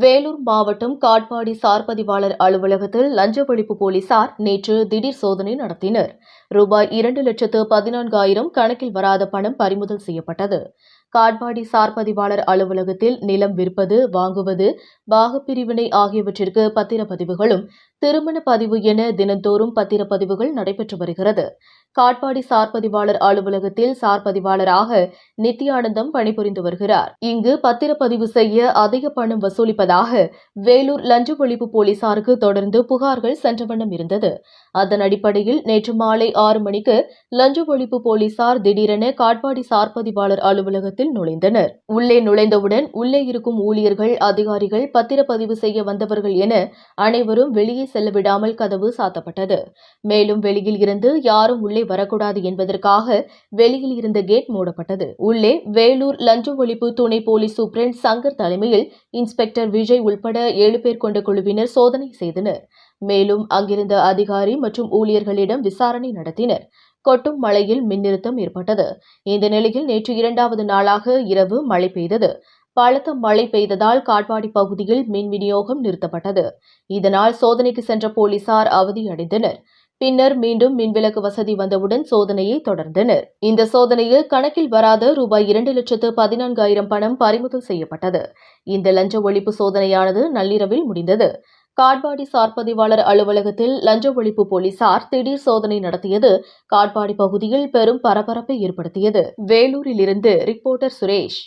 வேலூர் மாவட்டம் காட்பாடி சார் பதிவாளர் அலுவலகத்தில் லஞ்ச ஒழிப்பு போலீசார் நேற்று திடீர் சோதனை நடத்தினர். ரூபாய் 2,14,000 கணக்கில் வராத பணம் பறிமுதல் செய்யப்பட்டது. காட்பாடி சார் பதிவாளர் அலுவலகத்தில் நிலம் விற்பது, வாங்குவது, பாகப்பிரிவினை ஆகியவற்றிற்கு பத்திரப்பதிவுகளும், திருமண பதிவு என தினந்தோறும் பத்திரப்பதிவுகள் நடைபெற்று வருகிறது. காட்பாடி சார் பதிவாளர் அலுவலகத்தில் சார் பதிவாளராக நித்யானந்தம் பணிபுரிந்து வருகிறார். இங்கு பத்திரப்பதிவு செய்ய அதிக பணம் வசூலிப்பதாக வேலூர் லஞ்ச ஒழிப்பு போலீசாருக்கு தொடர்ந்து புகார்கள் சென்ற வண்ணம் இருந்தது. அதன் அடிப்படையில் நேற்று மாலை 6 மணிக்கு லஞ்ச ஒழிப்பு போலீசார் திடீரென காட்பாடி சார் பதிவாளர் அலுவலகத்தில் நுழைந்தனர். உள்ளே நுழைந்தவுடன் உள்ளே இருக்கும் ஊழியர்கள், அதிகாரிகள், பத்திரப்பதிவு செய்ய வந்தவர்கள் என அனைவரும் வெளியே செல்ல விடாமல் கதவு சாத்தப்பட்டது. மேலும் வெளியில் இருந்து யாரும் உள்ளே வரக்கூடாது என்பதற்காக வெளியில் இருந்த கேட் மூடப்பட்டது. உள்ளே வேலூர் லஞ்ச ஒழிப்பு துணை போலீஸ் சூப்பரண்ட் சங்கர் தலைமையில் இன்ஸ்பெக்டர் விஜய் உள்பட 7 பேர் கொண்ட குழுவினர் சோதனை செய்தனர். மேலும் அங்கிருந்த அதிகாரி மற்றும் ஊழியர்களிடம் விசாரணை நடத்தினர். கொட்டும் மழையில் மின்னிறுத்தம் ஏற்பட்டது. இந்த நிலையில் நேற்று 2வது நாளாக இரவு மழை பெய்தது. பலத்த மழை பெய்ததால் காட்பாடி பகுதியில் மின் விநியோகம் நிறுத்தப்பட்டது. இதனால் சோதனைக்கு சென்ற போலீசார் அவதியடைந்தனர். பின்னர் மீண்டும் மின்விளக்கு வசதி வந்தவுடன் சோதனையை தொடர்ந்தனர். இந்த சோதனையில் கணக்கில் வராத ரூபாய் 2,14,000 பணம் பறிமுதல் செய்யப்பட்டது. இந்த லஞ்ச ஒழிப்பு சோதனையானது நள்ளிரவில் முடிந்தது. காட்பாடி சார் பதிவாளர் அலுவலகத்தில் லஞ்ச ஒழிப்பு போலீசார் திடீர் சோதனை நடத்தியது காட்பாடி பகுதியில் பெரும் பரபரப்பை ஏற்படுத்தியது. வேலூரிலிருந்து ரிப்போர்ட்டர் சுரேஷ்.